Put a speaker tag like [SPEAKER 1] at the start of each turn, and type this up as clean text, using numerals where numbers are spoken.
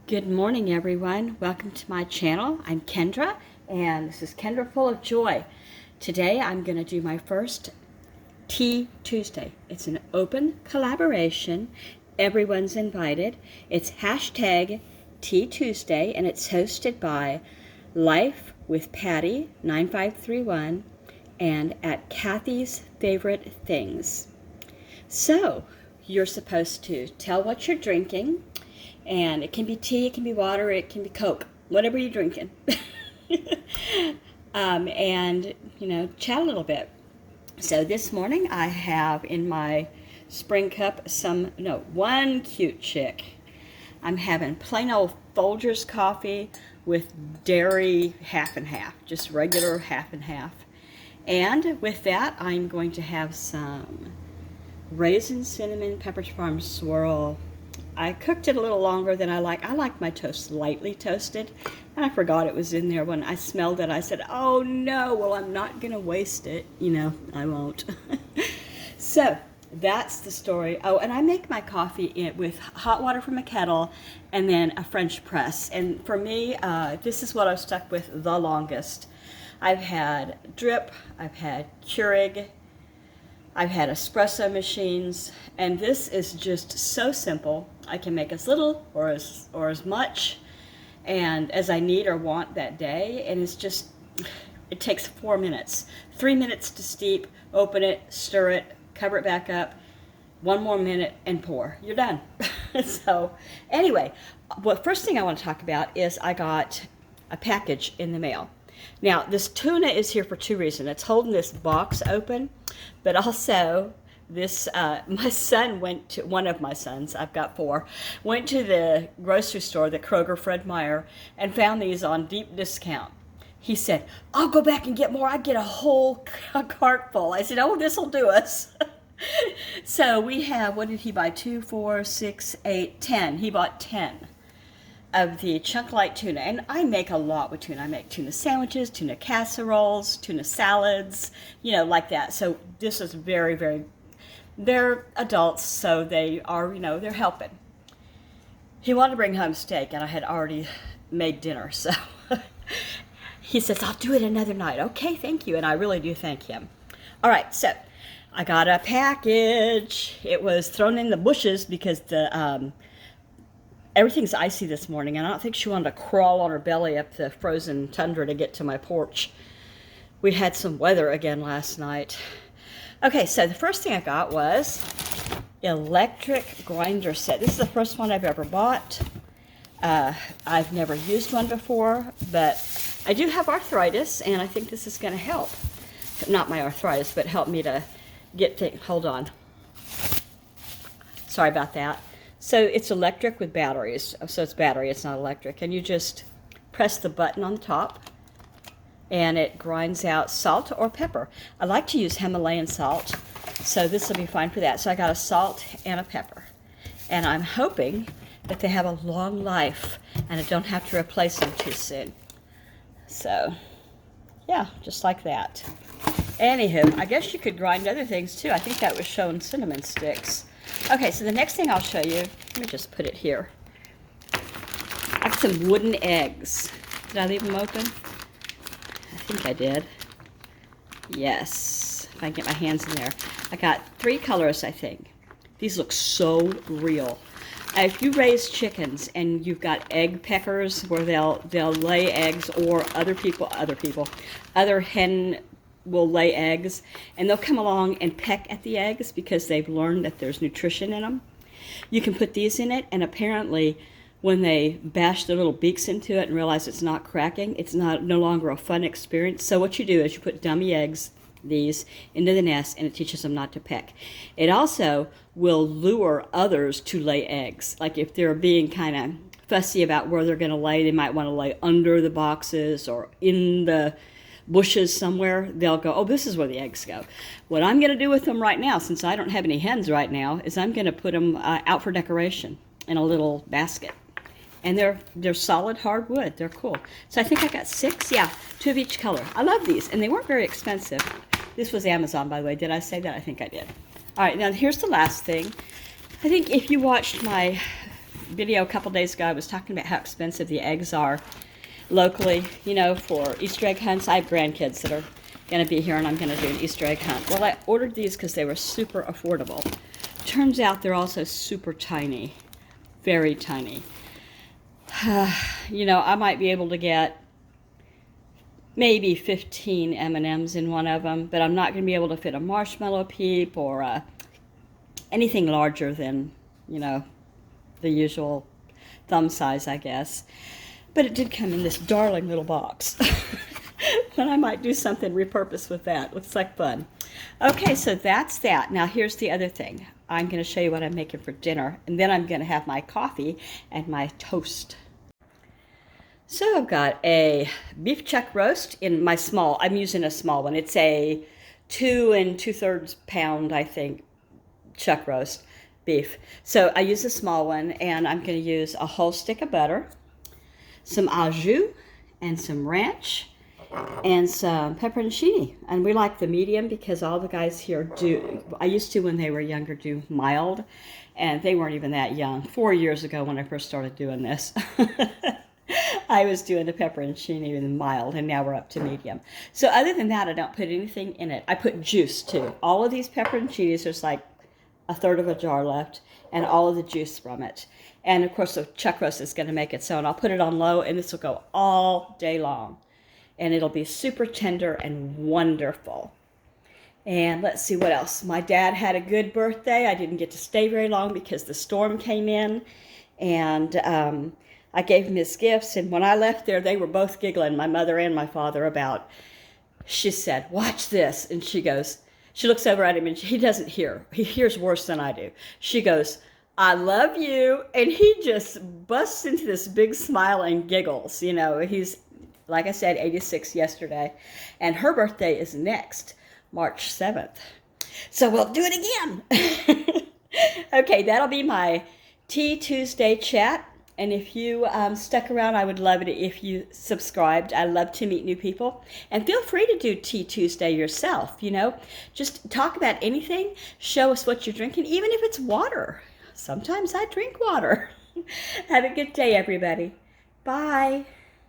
[SPEAKER 1] Good morning, everyone. Welcome to my channel. I'm Kendra, and this is Kendra Full of Joy. Today, I'm going to do my first Tea Tuesday. It's an open collaboration. Everyone's invited. It's hashtag Tea Tuesday, and it's hosted by Life with Patty 9531 and at Kathy's Favorite Things. So, you're supposed to tell what you're drinking. And it can be tea, it can be water, it can be Coke, whatever you're drinking. And, chat a little bit. So this morning I have in my spring cup one cute chick. I'm having plain old Folgers coffee with dairy half and half, just regular half and half. And with that, I'm going to have some raisin cinnamon Pepperidge Farm swirl. I cooked it a little longer than I like. I like my toast lightly toasted, and I forgot it was in there. When I smelled it, I said, oh no, well, I'm not going to waste it. I won't. So that's the story. Oh, and I make my coffee with hot water from a kettle and then a French press. And for me, this is what I've stuck with the longest. I've had drip, I've had Keurig, I've had espresso machines, and this is just so simple. I can make as little or as much and as I need or want that day, and it takes 4 minutes. 3 minutes to steep, open it, stir it, cover it back up, 1 more minute, and pour. You're done. So anyway, first thing I want to talk about is I got a package in the mail. Now, this tuna is here for 2 reasons. It's holding this box open, but also my son one of my sons, I've got 4, went to the grocery store, the Kroger Fred Meyer, and found these on deep discount. He said, I'll go back and get more. I get a whole cart full. I said, oh, this'll do us. So we have, what did he buy? 2, 4, 6, 8, 10. He bought 10 of the Chunk Light tuna, and I make a lot with tuna. I make tuna sandwiches, tuna casseroles, tuna salads, like that. So this is very, very, they're adults, so they are, they're helping. He wanted to bring home steak, and I had already made dinner, so he says, I'll do it another night. Okay, thank you, and I really do thank him. All right, so I got a package. It was thrown in the bushes because everything's icy this morning, and I don't think she wanted to crawl on her belly up the frozen tundra to get to my porch. We had some weather again last night. Okay, so the first thing I got was electric grinder set. This is the first one I've ever bought. I've never used one before, but I do have arthritis, and I think this is going to help. Not my arthritis, but help me to get things. Hold on. Sorry about that. So it's electric with batteries. So it's battery, it's not electric. And you just press the button on the top, and it grinds out salt or pepper. I like to use Himalayan salt, so this will be fine for that. So I got a salt and a pepper. And I'm hoping that they have a long life and I don't have to replace them too soon. So, yeah, just like that. Anywho, I guess you could grind other things too. I think that was showing cinnamon sticks. Okay, so the next thing I'll show you, let me just put it here. I have some wooden eggs. Did I leave them open? I think I did. Yes, if I can get my hands in there. I got 3 colors, I think. These look so real. If you raise chickens and you've got egg peckers where they'll lay eggs, or other hen will lay eggs, and they'll come along and peck at the eggs because they've learned that there's nutrition in them. You can put these in it, and apparently when they bash their little beaks into it and realize it's not cracking, it's no longer a fun experience. So what you do is you put dummy eggs, these, into the nest, and it teaches them not to peck. It also will lure others to lay eggs. Like if they're being kind of fussy about where they're going to lay, they might want to lay under the boxes or in the bushes somewhere. They'll go, oh, this is where the eggs go. What I'm going to do with them right now, since I don't have any hens right now, is I'm going to put them out for decoration in a little basket. And they're solid hardwood. They're cool. So I think I got 6. Yeah, 2 of each color. I love these, and they weren't very expensive. This was Amazon, by the way. Did I say that? I think I did. All right, now here's the last thing. I think if you watched my video a couple days ago, I was talking about how expensive the eggs are locally, you know, for Easter egg hunts. I have grandkids that are going to be here, and I'm going to do an Easter egg hunt. Well, I ordered these because they were super affordable. Turns out they're also super tiny, very tiny. You know, I might be able to get maybe 15 M&Ms in one of them, but I'm not going to be able to fit a marshmallow peep or anything larger than, you know, the usual thumb size, I guess. But it did come in this darling little box. But I might do something repurposed with that. Looks like fun. Okay, so that's that. Now here's the other thing. I'm going to show you what I'm making for dinner, and then I'm going to have my coffee and my toast. So I've got a beef chuck roast in my small, I'm using a small one. It's a 2 2/3 pound, I think, chuck roast beef. So I use a small one, and I'm going to use a whole stick of butter, some au jus, and some ranch, and some pepperoncini. And we like the medium because all the guys here do, I used to when they were younger do mild, and they weren't even that young. 4 years ago when I first started doing this, I was doing the pepperoncini in mild, and now we're up to medium. So other than that, I don't put anything in it. I put juice too. All of these pepperoncinis, there's like a third of a jar left, and all of the juice from it. And of course the chuck roast is going to make it so, and I'll put it on low, and this will go all day long. And it'll be super tender and wonderful. And let's see what else. My dad had a good birthday. I didn't get to stay very long because the storm came in. And I gave him his gifts. And when I left there, they were both giggling, my mother and my father, about, she said, watch this. And she goes, she looks over at him, and he doesn't hear. He hears worse than I do. She goes, I love you. And he just busts into this big smile and giggles. You know, he's, like I said, 86 yesterday, and her birthday is next, March 7th. So we'll do it again. Okay, that'll be my Tea Tuesday chat. And if you stuck around, I would love it if you subscribed. I love to meet new people. And feel free to do Tea Tuesday yourself, you know. Just talk about anything. Show us what you're drinking, even if it's water. Sometimes I drink water. Have a good day, everybody. Bye.